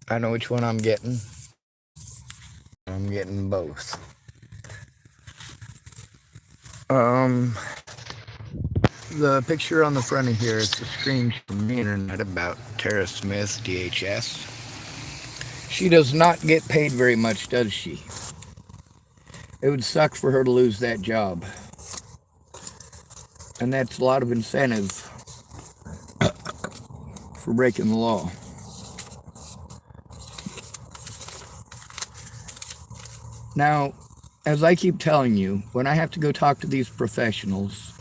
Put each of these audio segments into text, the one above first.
I know which one I'm getting. I'm getting both. Um, the picture on the front of here is a screenshot from the internet about Tara Smith, DHS. She does not get paid very much, does she? It would suck for her to lose that job. And that's a lot of incentive for breaking the law. Now, as I keep telling you, when I have to go talk to these professionals,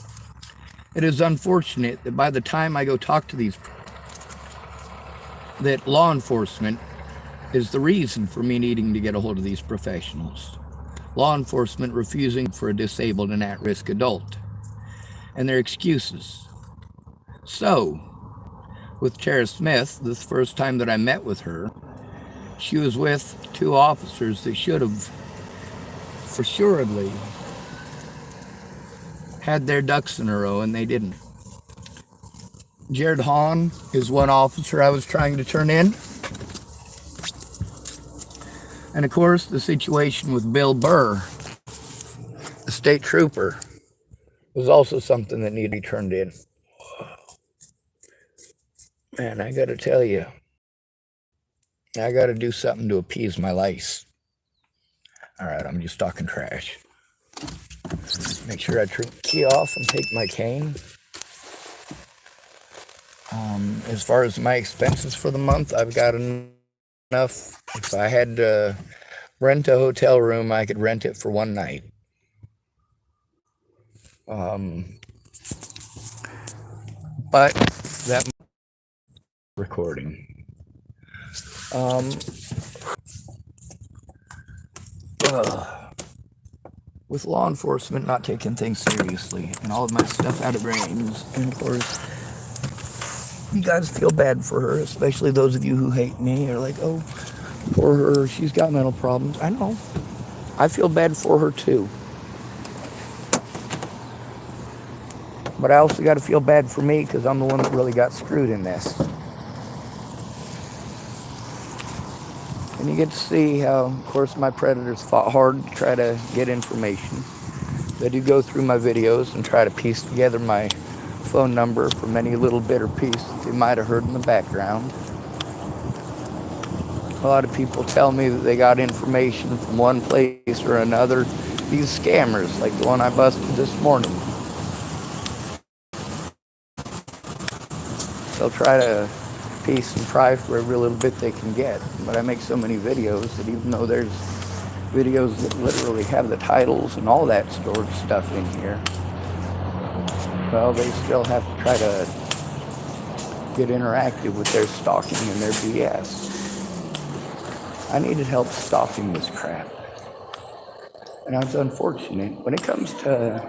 it is unfortunate that by the time I go talk to these, that law enforcement is the reason for me needing to get a hold of these professionals. Law enforcement refusing for a disabled and at-risk adult, and their excuses. So, with Tara Smith, this first time that I met with her, she was with two officers that should have, for assuredly, had their ducks in a row, and they didn't. Jared Hahn is one officer I was trying to turn in. And of course, the situation with Bill Burr, the state trooper, was also something that needed to be turned in. And I got to tell you, I got to do something to appease my lice. All right, I'm just talking trash. Make sure I turn the key off and take my cane. As far as my expenses for the month, I've got enough. If I had to rent a hotel room, I could rent it for one night. But that recording. With law enforcement not taking things seriously and all of my stuff out of range, and of course, you guys feel bad for her, especially those of you who hate me. Are like, oh, poor her, she's got mental problems. I know. I feel bad for her too. But I also got to feel bad for me because I'm the one that really got screwed in this. And you get to see how, of course, my predators fought hard to try to get information. They do go through my videos and try to piece together my phone number from any little bit or piece that they might have heard in the background. A lot of people tell me that they got information from one place or another. These scammers, like the one I busted this morning, they'll try to piece and pry for every little bit they can get. But I make so many videos that even though there's videos that literally have the titles and all that stored stuff in here, well, they still have to try to get interactive with their stalking and their BS. I needed help stopping this crap. And it's unfortunate when it comes to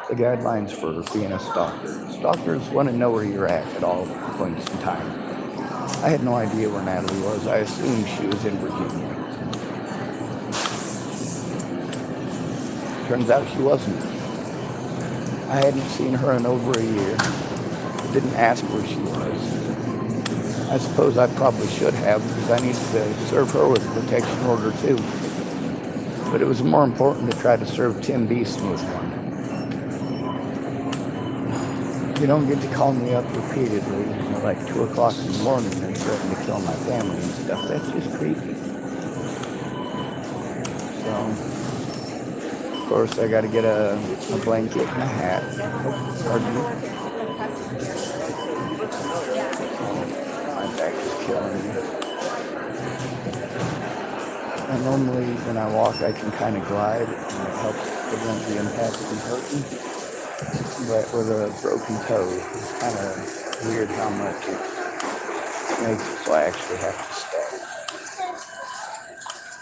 the guidelines for being a stalker. Stalkers want to know where you're at all points in time. I had no idea where Natalie was. I assumed she was in Virginia. Turns out she wasn't. I hadn't seen her in over a year. Didn't ask where she was. I suppose I probably should have because I needed to serve her with a protection order too. But it was more important to try to serve Tim Beeson with one. You don't get to call me up repeatedly, like 2 o'clock in the morning and threaten to kill my family and stuff. That's just creepy. So, of course, I got to get a blanket and a hat. Pardon me. My back is killing me. And normally when I walk, I can kind of glide, and it helps prevent the impact from hurting. But with a broken toe, it's kind of weird how much it makes it so I actually have to stay.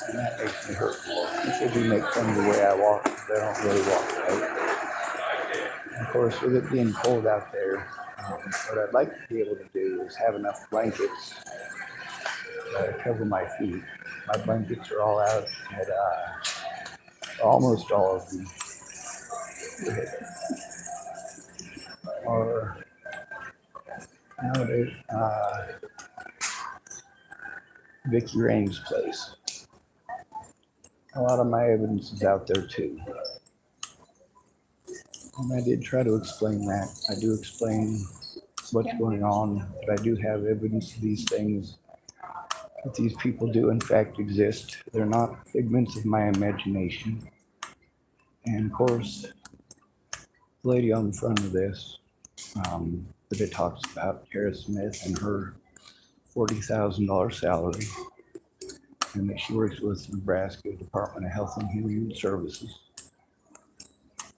And that makes me hurt more. People do make fun of the way I walk, but I don't really walk right. And of course, with it being cold out there, what I'd like to be able to do is have enough blankets to cover my feet. My blankets are all out, and almost all of them are nowadays. Vicki Rain's place. A lot of my evidence is out there too. And I did try to explain that. I do explain what's going on, but I do have evidence of these things, that these people do in fact exist. They're not figments of my imagination. And of course, the lady on the front of this, that it talks about, Tara Smith and her $40,000 salary, and that she works with the Nebraska Department of Health and Human Services.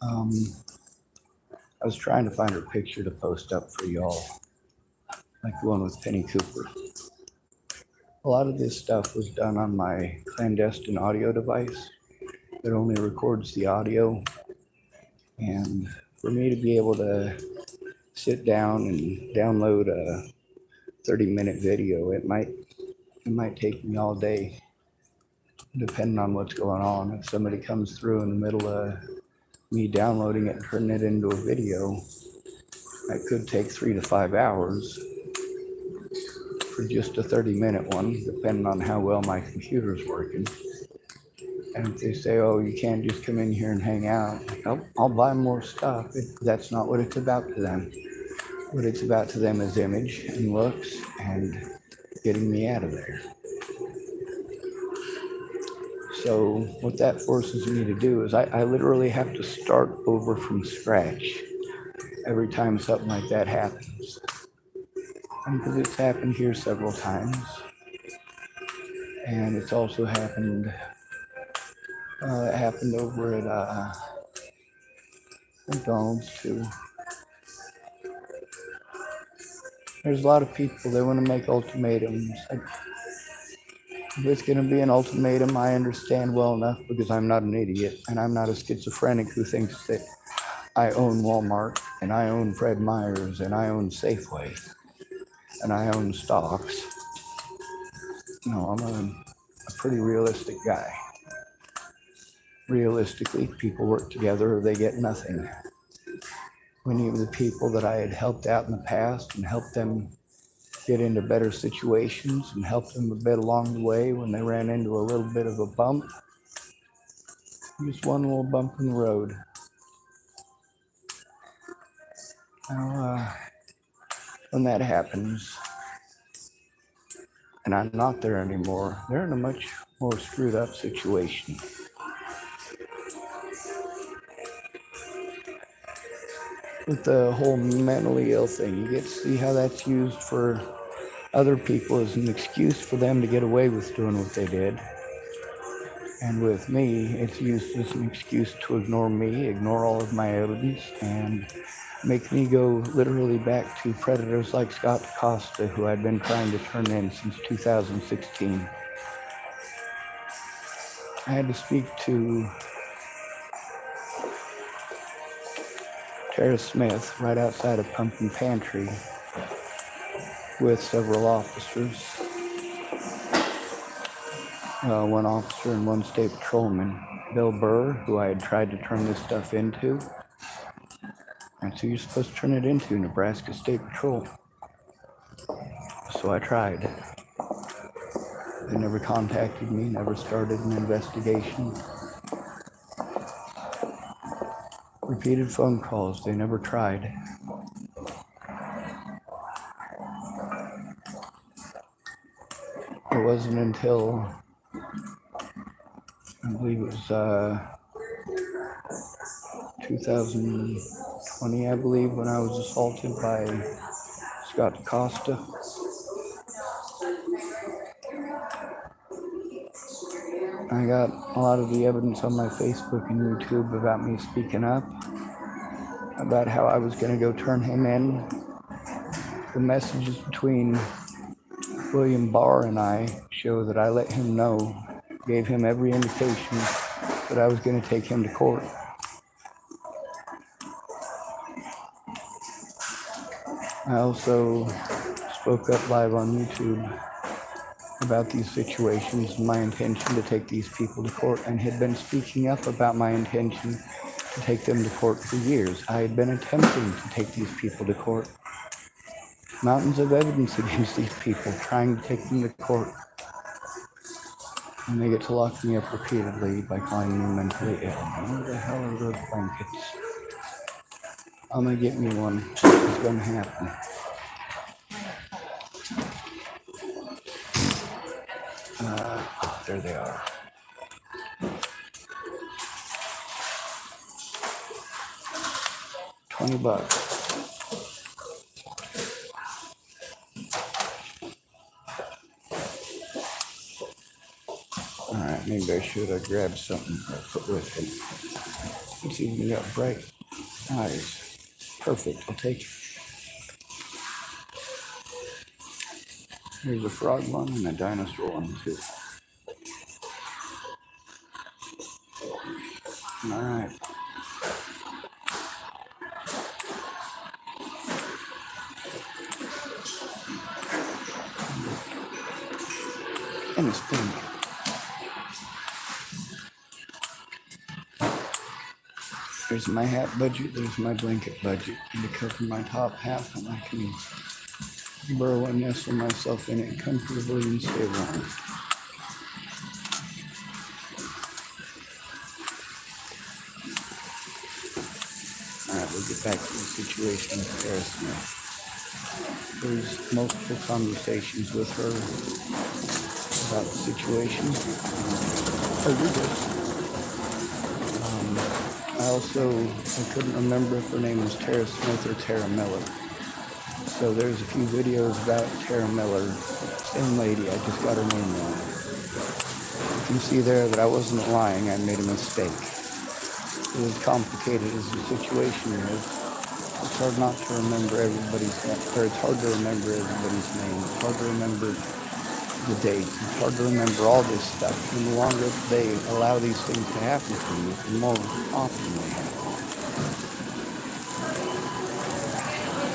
I was trying to find her picture to post up for y'all, like the one with Penny Cooper. A lot of this stuff was done on my clandestine audio device that only records the audio. And for me to be able to sit down and download a 30-minute video, it might take me all day, depending on what's going on. If somebody comes through in the middle of me downloading it and turning it into a video, it could take 3 to 5 hours for just a 30-minute one, depending on how well my computer's working. And if they say, oh, you can't just come in here and hang out, I'll buy more stuff. That's not what it's about to them. What it's about to them is image and looks and getting me out of there. So what that forces me to do is I literally have to start over from scratch every time something like that happens. And because it's happened here several times, and it's also happened, it happened over at McDonald's too. There's a lot of people, they want to make ultimatums. If it's going to be an ultimatum, I understand well enough because I'm not an idiot and I'm not a schizophrenic who thinks that I own Walmart and I own Fred Meyer's and I own Safeway and I own stocks. No, I'm a pretty realistic guy. Realistically, people work together or they get nothing. Many of the people that I had helped out in the past and helped them get into better situations and helped them a bit along the way when they ran into a little bit of a bump. Just one little bump in the road. Now, when that happens, and I'm not there anymore, they're in a much more screwed up situation. With the whole mentally ill thing, you get to see how that's used for other people as an excuse for them to get away with doing what they did. And with me, it's used as an excuse to ignore me, ignore all of my evidence, and make me go literally back to predators like Scott Costa, who I'd been trying to turn in since 2016. I had to speak to Tara Smith right outside of Pumpkin Pantry with several officers. One officer and one state patrolman, Bill Burr, who I had tried to turn this stuff into. That's who you're supposed to turn it into, Nebraska State Patrol. So I tried. They never contacted me, never started an investigation. Repeated phone calls, they never tried. It wasn't until, I believe it was 2020, I believe, when I was assaulted by Scott Costa. I got a lot of the evidence on my Facebook and YouTube about me speaking up, about how I was going to go turn him in. The messages between William Barr and I show that I let him know, gave him every indication that I was going to take him to court. I also spoke up live on YouTube about these situations and my intention to take these people to court, and had been speaking up about my intention to take them to court for years. I had been attempting to take these people to court. Mountains of evidence against these people, trying to take them to court. And they get to lock me up repeatedly by calling me mentally ill. Where the hell are those blankets? I'm gonna get me one. It's gonna happen. There they are. $20. Alright, maybe I should have grabbed something to put with it. Let's see, we got bright eyes. Perfect, I'll take it. Here's a frog one and a dinosaur one too. Alright. And it's pink. There's my hat budget, there's my blanket budget. And to cover my top half, and I can burrow and nestle myself in it comfortably and stay warm. Alright, we'll get back to the situation with Sarah Smith. There's multiple conversations with her about the situation. I couldn't remember if her name was Tara Smith or Tara Miller. So there's a few videos about Tara Miller, same lady, I just got her name wrong. You can see there that I wasn't lying, I made a mistake. It was complicated as the situation is. It's hard not to remember it's hard to remember everybody's name. It's hard to remember the dates. It's hard to remember all this stuff. And the longer they allow these things to happen to you, the more often they happen.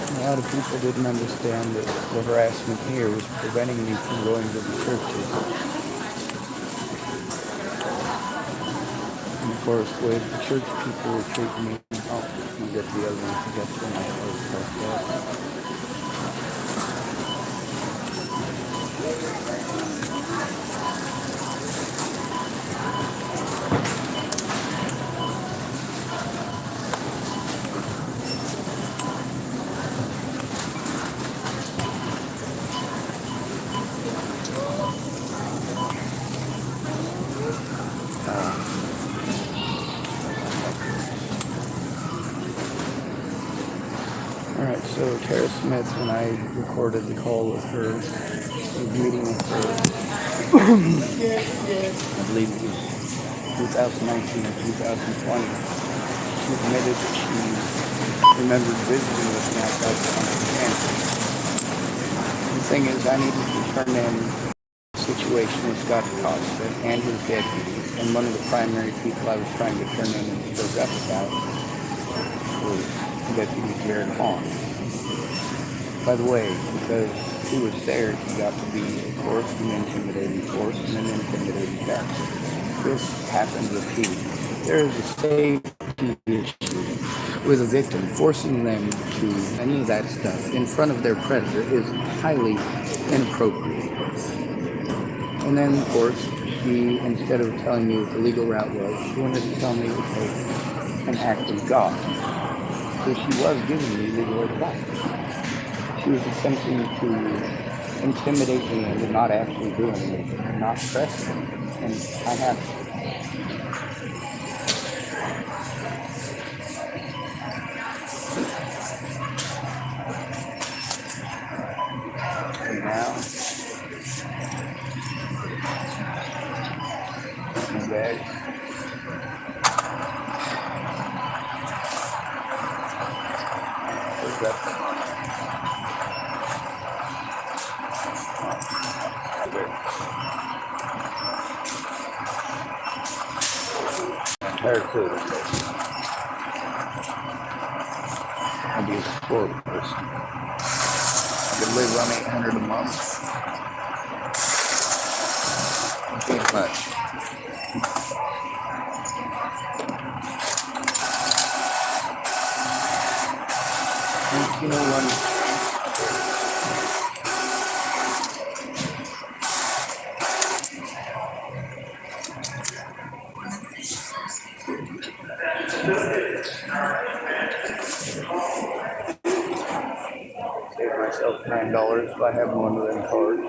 A lot of people didn't understand that the harassment here was preventing me from going to the churches. And of course, the way the church people were treating me, I'll get the other one to get to my clothes like that. Alright, so Tara Smith, when I recorded the call with her, the meeting with her, I believe it was 2019 or 2020, she admitted that she remembered visiting with me outside the campus. The thing is, I needed to turn in the situation with Scott Acosta and his deputies, and one of the primary people I was trying to turn in and spoke up about was Deputy Jared Hahn. By the way, because he was there, he got to be, of course, an intimidating force and an intimidating factor. This happens repeatedly. There is a safety issue with a victim. Forcing them to any of that stuff in front of their predator is highly inappropriate. And then, of course, he, instead of telling me what the legal route was, she wanted to tell me it was an act of God. So she was giving me legal advice. She was attempting to intimidate me into not actually doing it, and not pressing it. And I have to. And now, my bag. Where's that? Entire food. I'd be a poor person. I could live on $800 a month. Ain't much. You know what? $10 by having one of them cards.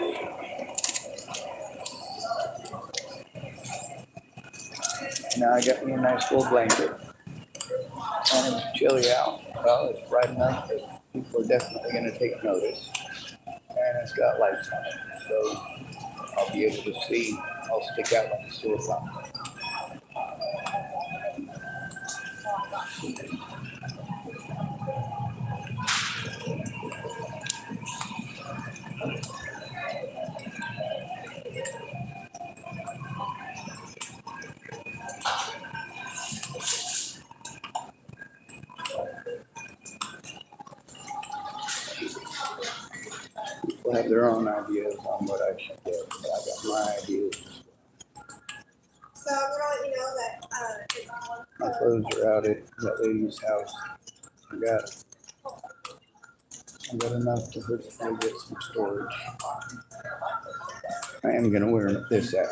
Now I got me a nice little blanket. And it's chilly out. Well, it's bright enough that people are definitely going to take notice. And it's got lights on it. So I'll be able to see. I'll stick out like a sore thumb. People have their own ideas on what I should do, but I got my ideas. So I'm gonna let you know that it's on. My clothes are out at that lady's house. I got enough to hopefully get some storage. I am gonna wear this out.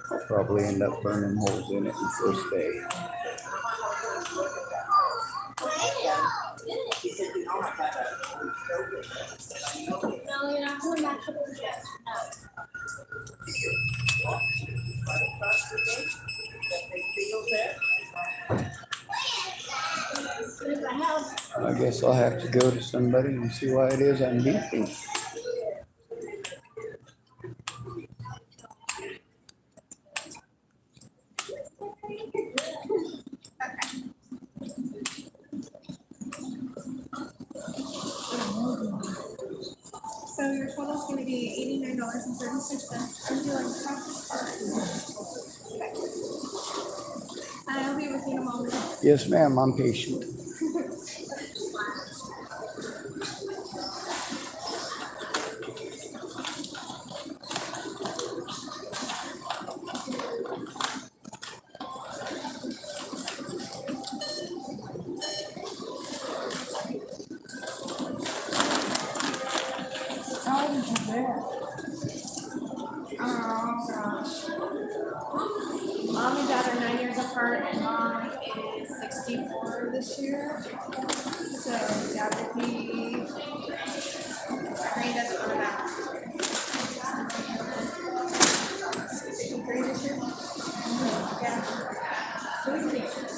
I'll probably end up burning holes in it the first day. No, you're not coming back to the chest. I guess I'll have to go to somebody and see why it is I'm beefing. So your total is going to be $89.36. Would you like to talk? I'll be with you in a moment. Yes, ma'am, I'm patient. How old is your dad? Oh gosh. Mom and dad are 9 years apart, and mom is 64 this year. So dad would be. Granny doesn't run about 63 this year. Yeah.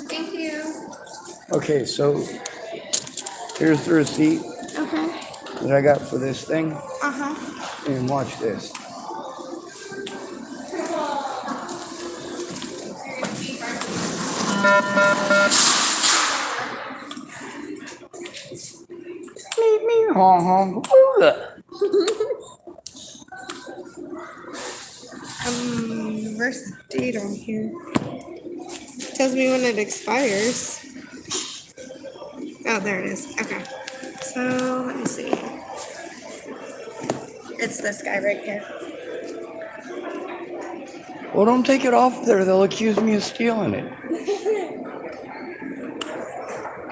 Thank you. Okay, so here's the receipt Okay. that I got for this thing. Uh-huh. And watch this. Where's the date on here? Tells me when it expires. Oh, there it is. Okay. So let me see. It's this guy right here. Well, don't take it off there. They'll accuse me of stealing it.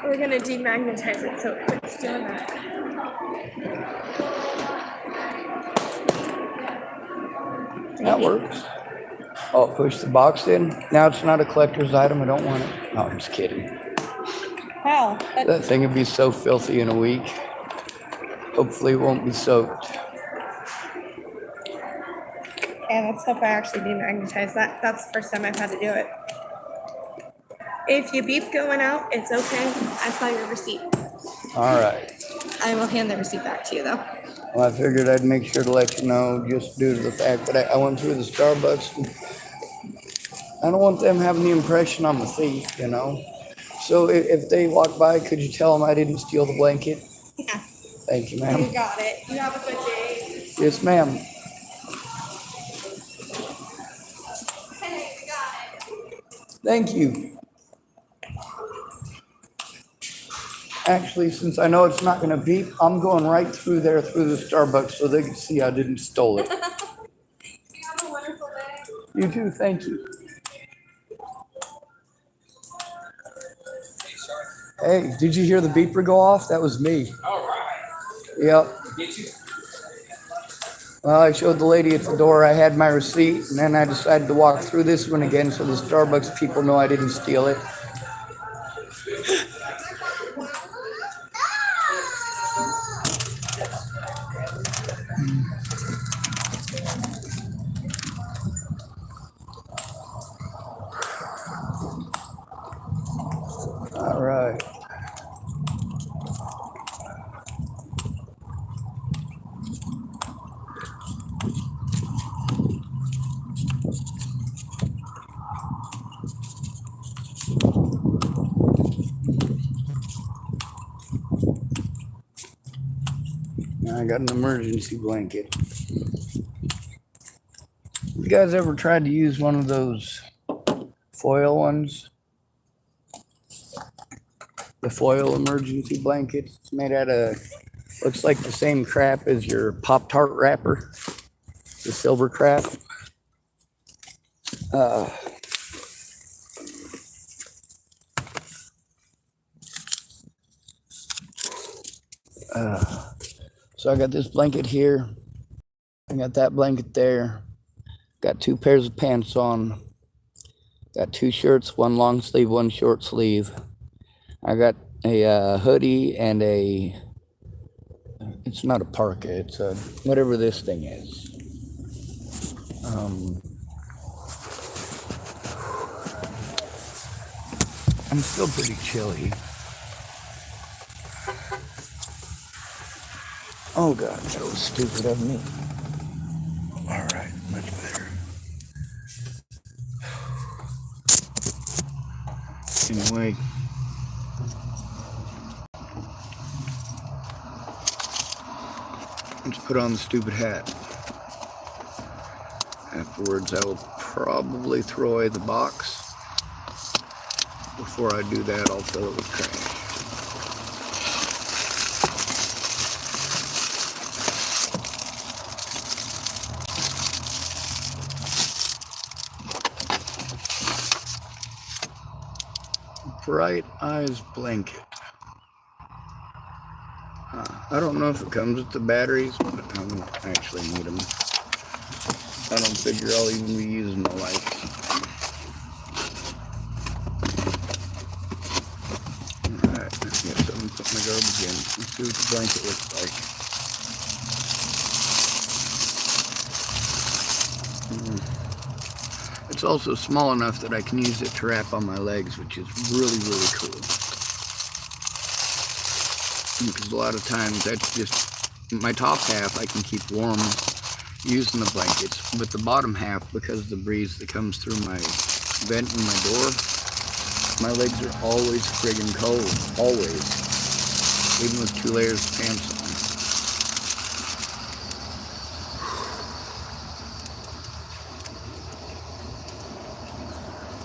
We're gonna demagnetize it so it quits doing that. That works. Oh, push the box in. Now it's not a collector's item. I don't want it. No, I'm just kidding. How? That thing would be so filthy in a week. Hopefully it won't be soaked. Yeah, let's hope I actually demagnetize that. That's the first time I've had to do it. If you beep going out, it's okay. I saw your receipt. All right. I will hand the receipt back to you though. Well, I figured I'd make sure to let you know just due to the fact that I went through the Starbucks. And I don't want them having the impression I'm a thief, you know. So if they walk by, could you tell them I didn't steal the blanket? Yeah. Thank you, ma'am. You got it. You have a good day. Yes, ma'am. Hey, you got it. Thank you. Actually, since I know it's not going to beep, I'm going right through there through the Starbucks so they can see I didn't steal it. You have a wonderful day. You too. Thank you. Hey, did you hear the beeper go off? That was me. All right. Yep. Get you. Well, I showed the lady at the door I had my receipt, and then I decided to walk through this one again so the Starbucks people know I didn't steal it. I got an emergency blanket. You guys ever tried to use one of those foil ones? The foil emergency blanket. It's made out of, looks like the same crap as your Pop-Tart wrapper, the silver crap. So I got this blanket here. I got that blanket there. Got 2 pairs of pants on. Got 2 shirts, one long sleeve, one short sleeve. I got a hoodie and it's not a parka, it's a, whatever this thing is. I'm still pretty chilly. Oh God, that was stupid of me. All right, much better. Anyway, let's put on the stupid hat. Afterwards, I will probably throw away the box. Before I do that, I'll fill it with trash. Bright Eyes blanket. I don't know if it comes with the batteries, but I don't actually need them. I don't figure I'll even be using the lights. Alright, let's get something to put my garbage in. Let's see what the blanket looks like. It's also small enough that I can use it to wrap on my legs, which is really, really cool. Because a lot of times that's just my top half I can keep warm using the blankets, but the bottom half, because of the breeze that comes through my vent in my door, my legs are always friggin' cold, always, even with 2 layers of pants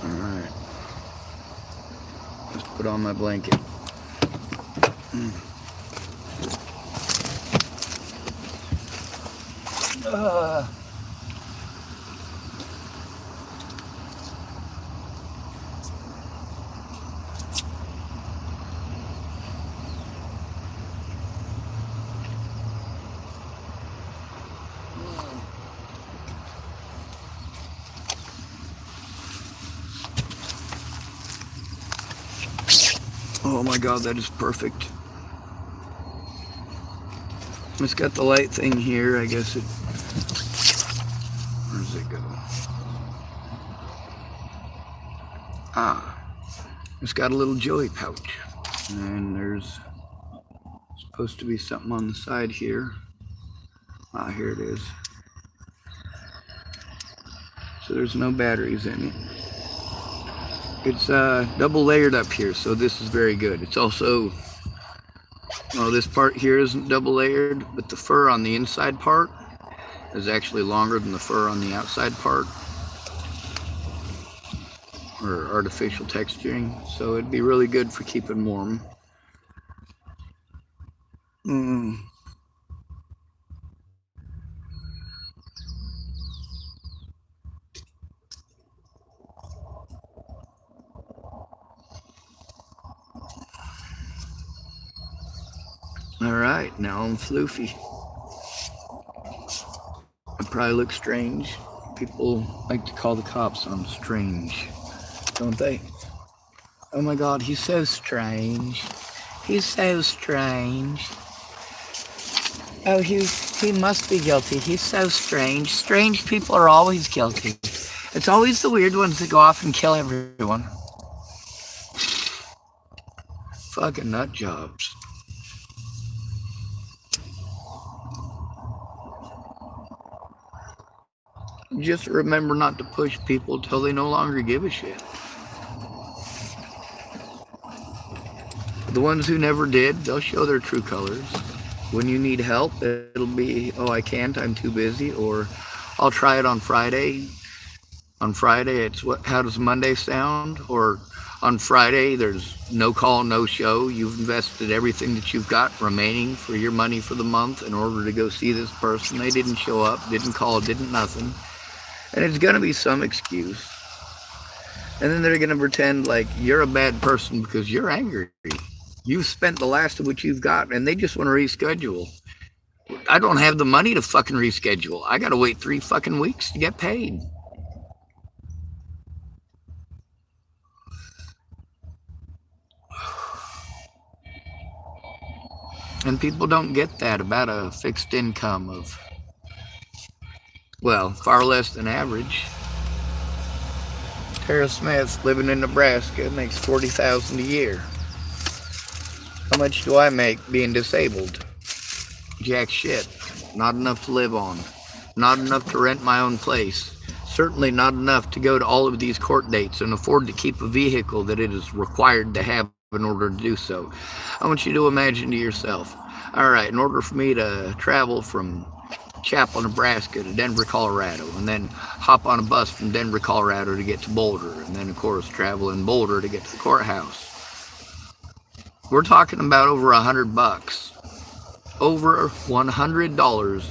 on. Alright, let's put on my blanket. Oh my God, that is perfect. It's got the light thing here, I guess it, where does it go? It's got a little joey pouch, and there's supposed to be something on the side here. Here it is. So there's no batteries in it. It's double layered up here, so this is very good. It's also, well, this part here isn't double layered, but the fur on the inside part is actually longer than the fur on the outside part, or artificial texturing, so it'd be really good for keeping warm. Alright, now I'm floofy. I probably look strange. People like to call the cops on strange, don't they? Oh my God, he's so strange. He's so strange. Oh, he must be guilty. He's so strange. Strange people are always guilty. It's always the weird ones that go off and kill everyone. Fucking nut jobs. Just remember not to push people till they no longer give a shit. The ones who never did, they'll show their true colors. When you need help, it'll be, oh, I can't, I'm too busy, or I'll try it on Friday. On Friday, it's what? How does Monday sound? Or on Friday, there's no call, no show. You've invested everything that you've got remaining for your money for the month in order to go see this person. They didn't show up, didn't call, didn't nothing. And it's going to be some excuse. And then they're going to pretend like you're a bad person because you're angry. You've spent the last of what you've got, and they just want to reschedule. I don't have the money to fucking reschedule. I got to wait 3 fucking weeks to get paid. And people don't get that about a fixed income of, well, far less than average. Tara Smith, living in Nebraska, makes $40,000 a year. How much do I make being disabled? Jack shit. Not enough to live on. Not enough to rent my own place. Certainly not enough to go to all of these court dates and afford to keep a vehicle that it is required to have in order to do so. I want you to imagine to yourself, all right, in order for me to travel from Chapel, Nebraska to Denver, Colorado, and then hop on a bus from Denver, Colorado to get to Boulder, and then of course travel in Boulder to get to the courthouse. We're talking about over $100. Over $100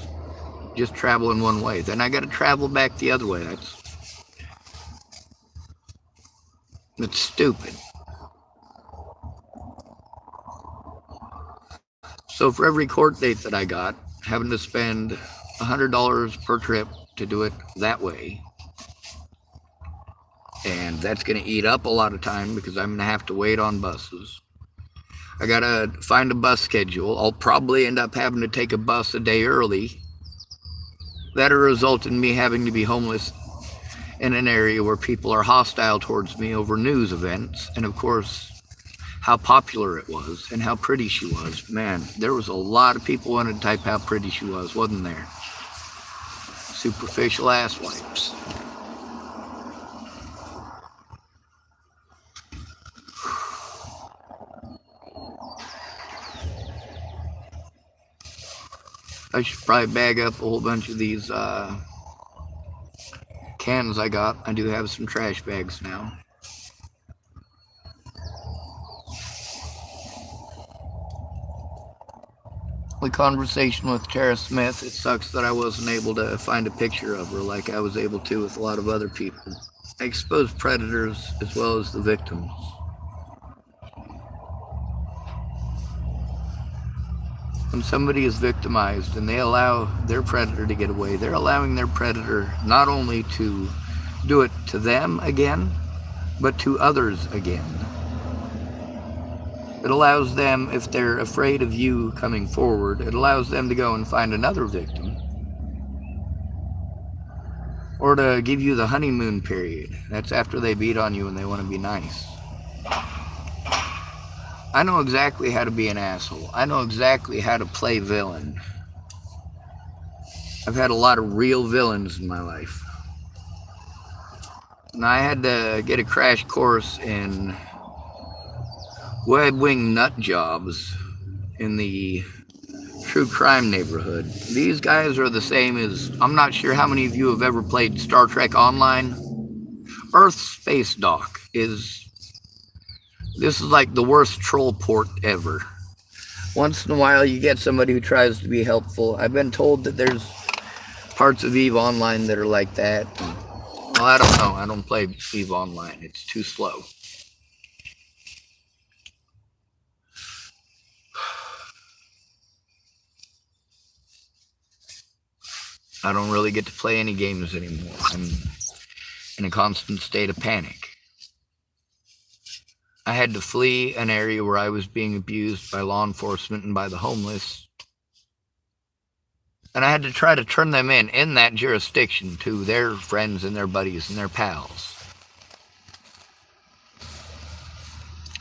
just traveling one way. Then I got to travel back the other way. That's stupid. So for every court date that I got, having to spend $100 per trip to do it that way, and that's going to eat up a lot of time because I'm going to have to wait on buses. I got to find a bus schedule. I'll probably end up having to take a bus a day early. That'll result in me having to be homeless in an area where people are hostile towards me over news events, and of course how popular it was and how pretty she was. Man, there was a lot of people wanted to type how pretty she was, wasn't there? Superficial ass wipes. I should probably bag up a whole bunch of these cans I got. I do have some trash bags now. The conversation with Tara Smith, it sucks that I wasn't able to find a picture of her like I was able to with a lot of other people. I expose predators as well as the victims. When somebody is victimized and they allow their predator to get away, they're allowing their predator not only to do it to them again, but to others again. It allows them, if they're afraid of you coming forward, it allows them to go and find another victim. Or to give you the honeymoon period. That's after they beat on you and they want to be nice. I know exactly how to be an asshole. I know exactly how to play villain. I've had a lot of real villains in my life. And I had to get a crash course in web-wing nut jobs in the true crime neighborhood. These guys are the same as, I'm not sure how many of you have ever played Star Trek Online. Earth Space Dock this is like the worst troll port ever. Once in a while you get somebody who tries to be helpful. I've been told that there's parts of EVE Online that are like that. Well, I don't know. I don't play EVE Online. It's too slow. I don't really get to play any games anymore. I'm in a constant state of panic. I had to flee an area where I was being abused by law enforcement and by the homeless. And I had to try to turn them in that jurisdiction to their friends and their buddies and their pals.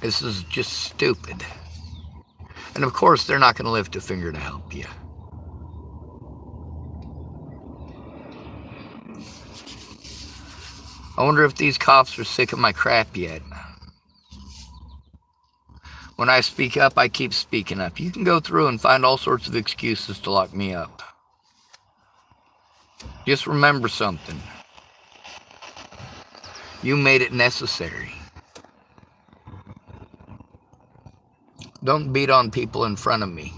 This is just stupid. And of course, they're not going to lift a finger to help you. I wonder if these cops are sick of my crap yet. When I speak up, I keep speaking up. You can go through and find all sorts of excuses to lock me up. Just remember something. You made it necessary. Don't beat on people in front of me.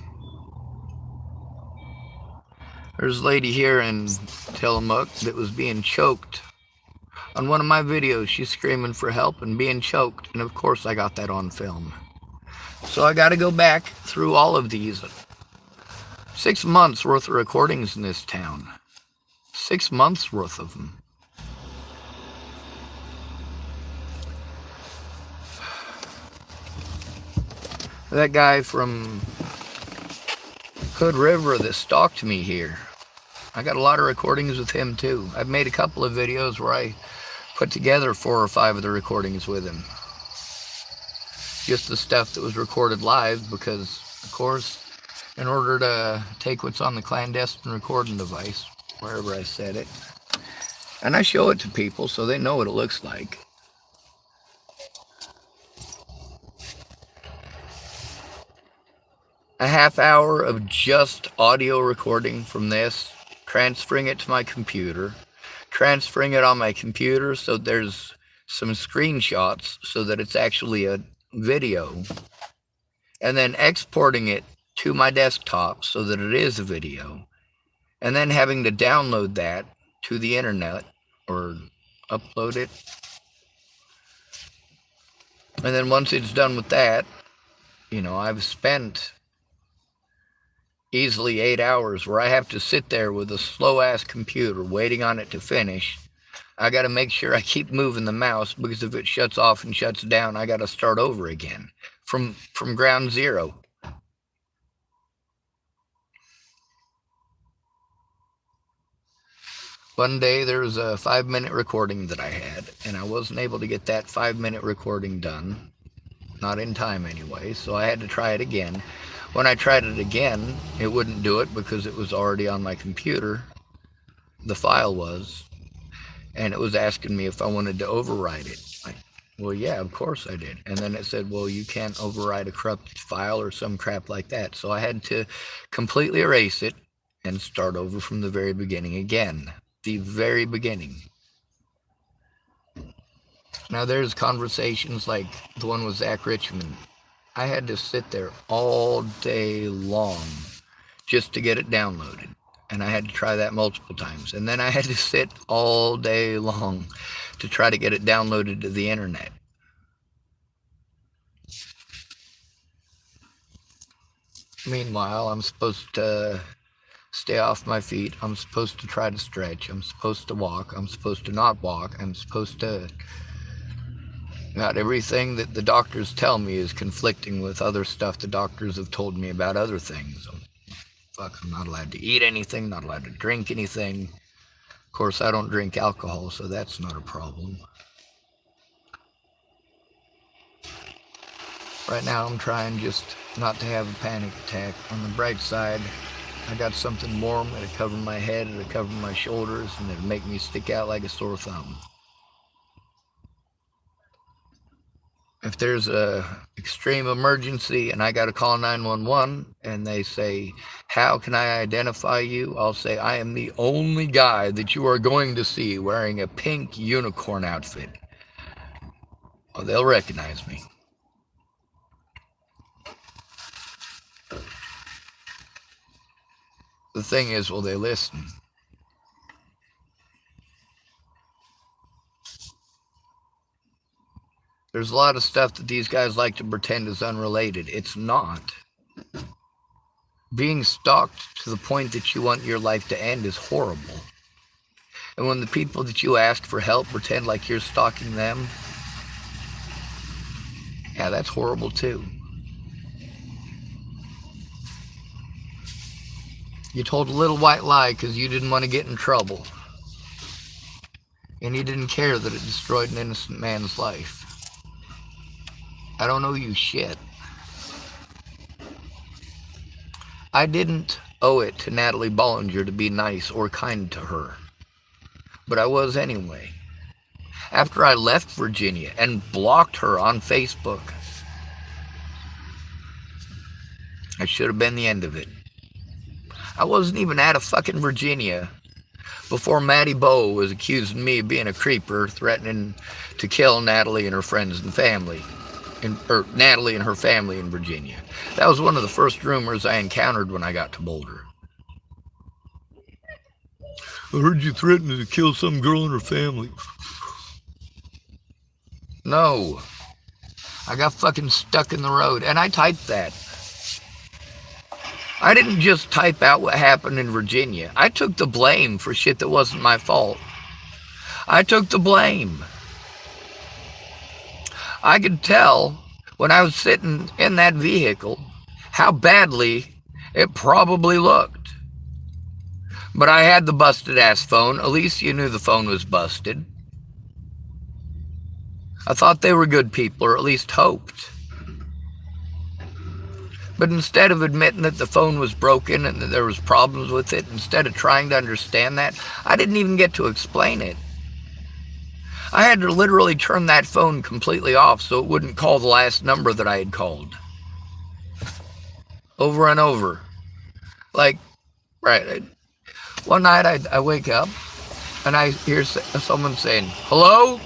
There's a lady here in Tillamook that was being choked. On one of my videos, she's screaming for help and being choked. And of course, I got that on film. So I got to go back through all of these. 6 months worth of recordings in this town. 6 months worth of them. That guy from Hood River that stalked me here, I got a lot of recordings with him too. I've made a couple of videos where I put together 4 or 5 of the recordings with him. Just the stuff that was recorded live because, of course, in order to take what's on the clandestine recording device, wherever I set it, and I show it to people so they know what it looks like. A half hour of just audio recording from this, transferring it to my computer, transferring it on my computer so there's some screenshots so that it's actually a video, and then exporting it to my desktop so that it is a video, and then having to download that to the internet or upload it. And then once it's done with that, I've spent easily 8 hours where I have to sit there with a slow-ass computer waiting on it to finish. I got to make sure I keep moving the mouse because if it shuts off and shuts down, I got to start over again from ground zero. One day there was a 5-minute recording that I had, and I wasn't able to get that 5-minute recording done. Not in time anyway, so I had to try it again. When I tried it again, it wouldn't do it because it was already on my computer. The file was. And it was asking me if I wanted to override it. Well, yeah, of course I did. And then it said, well, you can't override a corrupted file or some crap like that. So I had to completely erase it and start over from the very beginning again. The very beginning. Now there's conversations like the one with Zach Richmond. I had to sit there all day long just to get it downloaded. And I had to try that multiple times. And then I had to sit all day long to try to get it downloaded to the internet. Meanwhile, I'm supposed to stay off my feet. I'm supposed to try to stretch. I'm supposed to walk. I'm supposed to not walk. I'm supposed to... Not everything that the doctors tell me is conflicting with other stuff the doctors have told me about other things. I'm not allowed to eat anything, not allowed to drink anything. Of course, I don't drink alcohol, so that's not a problem. Right now, I'm trying just not to have a panic attack. On the bright side, I got something warm that'll cover my head, it'll cover my shoulders, and it'll make me stick out like a sore thumb. If there's a extreme emergency and I got to call 911 and they say, how can I identify you? I'll say, I am the only guy that you are going to see wearing a pink unicorn outfit. Well, they'll recognize me. The thing is, will they listen? There's a lot of stuff that these guys like to pretend is unrelated. It's not. Being stalked to the point that you want your life to end is horrible. And when the people that you ask for help pretend like you're stalking them, yeah, that's horrible too. You told a little white lie because you didn't want to get in trouble. And you didn't care that it destroyed an innocent man's life. I don't owe you shit. I didn't owe it to Natalie Bollinger to be nice or kind to her. But I was anyway. After I left Virginia and blocked her on Facebook, That should have been the end of it. I wasn't even out of fucking Virginia before Matty Bowe was accusing me of being a creeper, threatening to kill Natalie and her friends and family. Or Natalie and her family in Virginia. That was one of the first rumors I encountered when I got to Boulder. I heard you threatening to kill some girl and her family. No. I got fucking stuck in the road, and I typed that. I didn't just type out what happened in Virginia. I took the blame for shit that wasn't my fault. I took the blame. I could tell when I was sitting in that vehicle how badly it probably looked. But I had the busted ass phone. Alicia knew the phone was busted. I thought they were good people, or at least hoped. But instead of admitting that the phone was broken and that there was problems with it, instead of trying to understand that, I didn't even get to explain it. I had to literally turn that phone completely off so it wouldn't call the last number that I had called. Over and over. Like, right. One night I wake up and I hear someone saying, hello?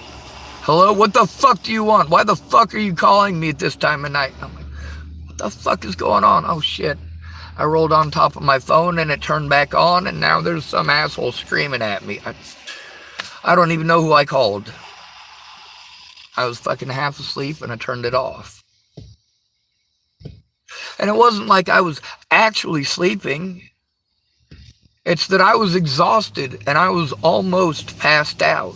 Hello? What the fuck do you want? Why the fuck are you calling me at this time of night? I'm like, what the fuck is going on? Oh shit. I rolled on top of my phone and it turned back on and now there's some asshole screaming at me. I don't even know who I called. I was fucking half asleep and I turned it off. And it wasn't like I was actually sleeping. It's that I was exhausted and I was almost passed out.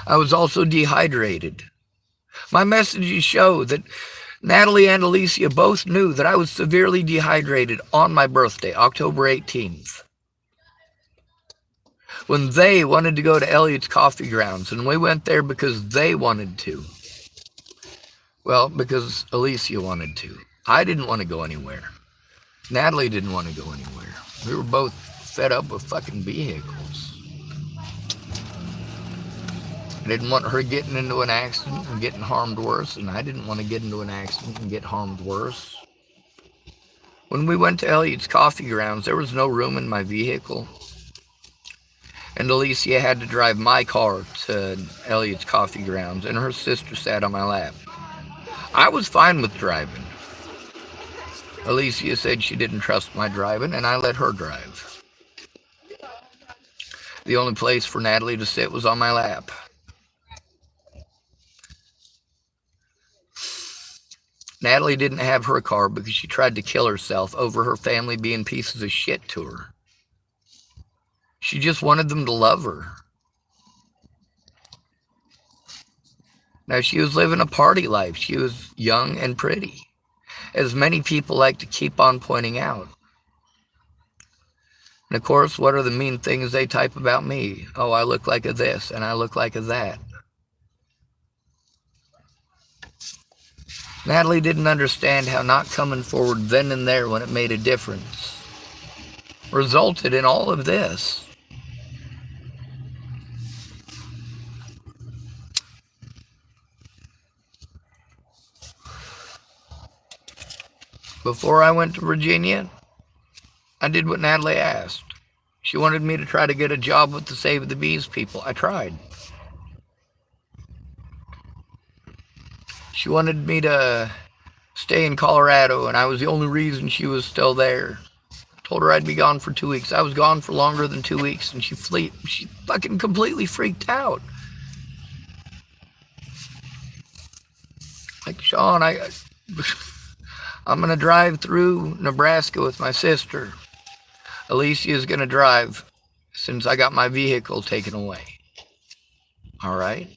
I was also dehydrated. My messages show that Natalie and Alicia both knew that I was severely dehydrated on my birthday, October 18th. When they wanted to go to Elliot's Coffee Grounds, and we went there because they wanted to. Well, because Alicia wanted to. I didn't want to go anywhere. Natalie didn't want to go anywhere. We were both fed up with fucking vehicles. I didn't want her getting into an accident and getting harmed worse, and I didn't want to get into an accident and get harmed worse. When we went to Elliot's Coffee Grounds, there was no room in my vehicle. And Alicia had to drive my car to Elliot's Coffee Grounds, and her sister sat on my lap. I was fine with driving. Alicia said she didn't trust my driving, and I let her drive. The only place for Natalie to sit was on my lap. Natalie didn't have her car because she tried to kill herself over her family being pieces of shit to her. She just wanted them to love her. Now, she was living a party life. She was young and pretty, as many people like to keep on pointing out. And of course, what are the mean things they type about me? Oh, I look like a this and I look like a that. Natalie didn't understand how not coming forward then and there when it made a difference resulted in all of this. Before I went to Virginia, I did what Natalie asked. She wanted me to try to get a job with the Save the Bees people. I tried. She wanted me to stay in Colorado, and I was the only reason she was still there. I told her I'd be gone for 2 weeks. I was gone for longer than 2 weeks, and she fucking completely freaked out. Like, Sean, I'm going to drive through Nebraska with my sister. Alicia's going to drive since I got my vehicle taken away. All right?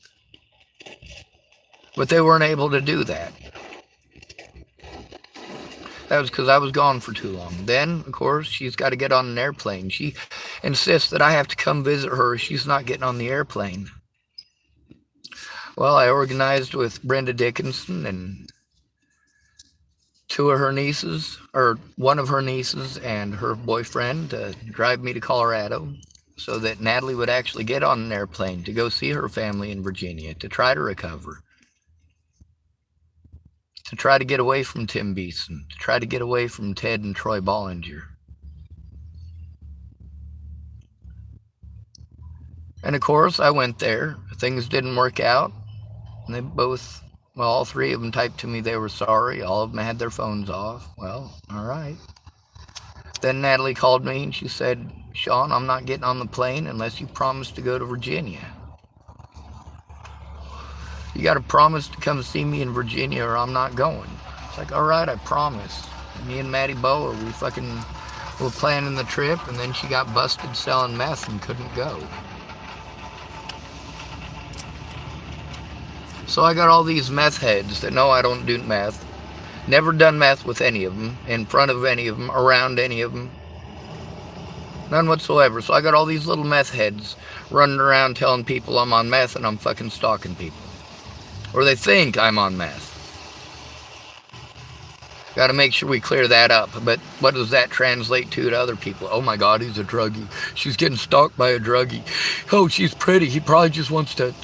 But they weren't able to do that. That was because I was gone for too long. Then, of course, she's got to get on an airplane. She insists that I have to come visit her. She's not getting on the airplane. Well, I organized with Brenda Dickinson and two of her nieces, or one of her nieces and her boyfriend, to drive me to Colorado so that Natalie would actually get on an airplane to go see her family in Virginia to try to recover. to try to get away from Tim Beeson, to try to get away from Ted and Troy Bollinger. And of course, I went there. Things didn't work out. And they both, well, all three of them typed to me they were sorry. All of them had their phones off. Well, all right. Then Natalie called me and she said, Sean, I'm not getting on the plane unless you promise to go to Virginia. You got to promise to come see me in Virginia or I'm not going. It's like, all right, I promise. Me and Maddie Boa, we were planning the trip, and then she got busted selling meth and couldn't go. So I got all these meth heads that know I don't do meth. Never done meth with any of them, in front of any of them, around any of them. None whatsoever. So I got all these little meth heads running around telling people I'm on meth and I'm fucking stalking people. Or they think I'm on meth. Got to make sure we clear that up. But what does that translate to other people? Oh my God, he's a druggie. She's getting stalked by a druggie. Oh, she's pretty. He probably just wants to...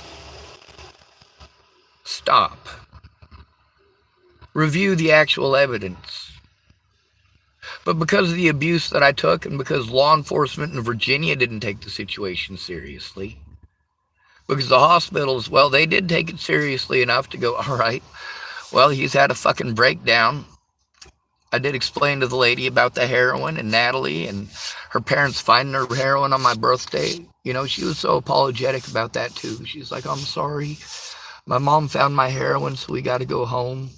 Stop. Review the actual evidence. But because of the abuse that I took and because law enforcement in Virginia didn't take the situation seriously, because the hospitals, well, they did take it seriously enough to go, all right, well, he's had a fucking breakdown. I did explain to the lady about the heroin and Natalie and her parents finding her heroin on my birthday. You know, she was so apologetic about that too. She's like, I'm sorry. My mom found my heroin, so we got to go home.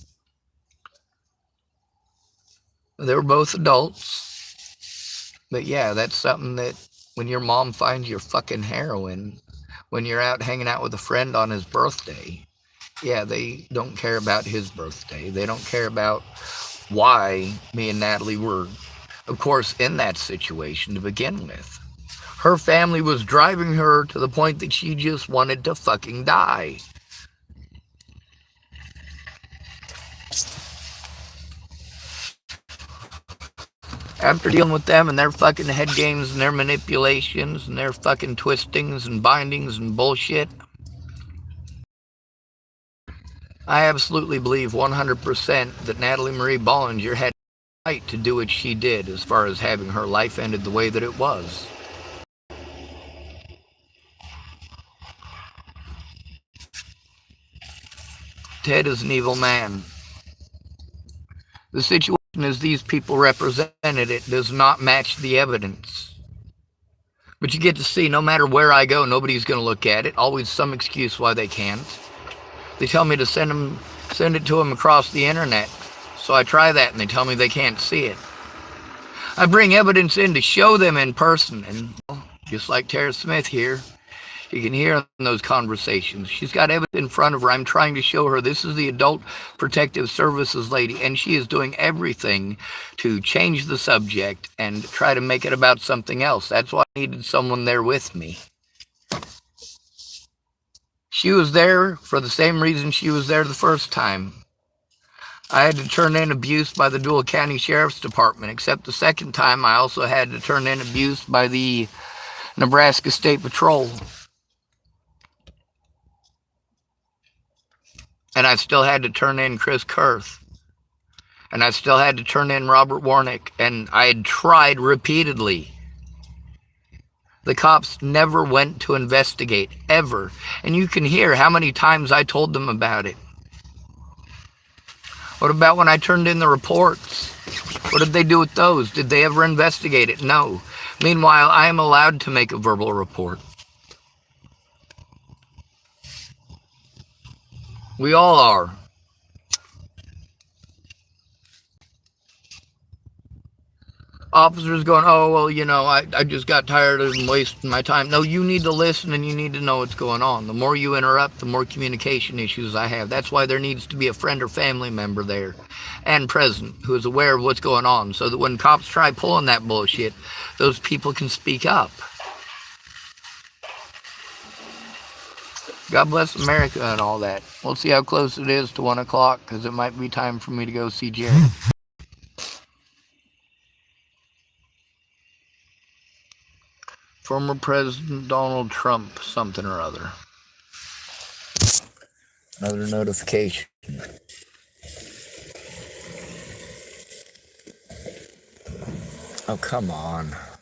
They were both adults. But yeah, that's something that when your mom finds your fucking heroin, when you're out hanging out with a friend on his birthday, yeah, they don't care about his birthday. They don't care about why me and Natalie were, of course, in that situation to begin with. Her family was driving her to the point that she just wanted to fucking die. After dealing with them and their fucking head games and their manipulations and their fucking twistings and bindings and bullshit, I absolutely believe 100% that Natalie Marie Bollinger had the right to do what she did as far as having her life ended the way that it was. Ted is an evil man. The situation as these people represented it does not match the evidence. But you get to see, no matter where I go, nobody's going to look at it. Always some excuse why they can't. They tell me to send it to them across the internet. So I try that and they tell me they can't see it. I bring evidence in to show them in person. And just like Tara Smith here, you can hear in those conversations. She's got evidence in front of her. I'm trying to show her this is the Adult Protective Services lady, and she is doing everything to change the subject and try to make it about something else. That's why I needed someone there with me. She was there for the same reason she was there the first time. I had to turn in abuse by the Dual County Sheriff's Department, except the second time I also had to turn in abuse by the Nebraska State Patrol. And I still had to turn in Chris Kurth. And I still had to turn in Robert Warnick. And I had tried repeatedly. The cops never went to investigate, ever. And you can hear how many times I told them about it. What about when I turned in the reports? What did they do with those? Did they ever investigate it? No. Meanwhile, I am allowed to make a verbal report. We all are. Officers going, oh, well, you know, I just got tired of wasting my time. No, you need to listen and you need to know what's going on. The more you interrupt, the more communication issues I have. That's why there needs to be a friend or family member there and present who is aware of what's going on so that when cops try pulling that bullshit, those people can speak up. God bless America and all that. We'll see how close it is to 1 o'clock because it might be time for me to go see Jerry. Former President Donald Trump, something or other. Another notification. Oh, come on.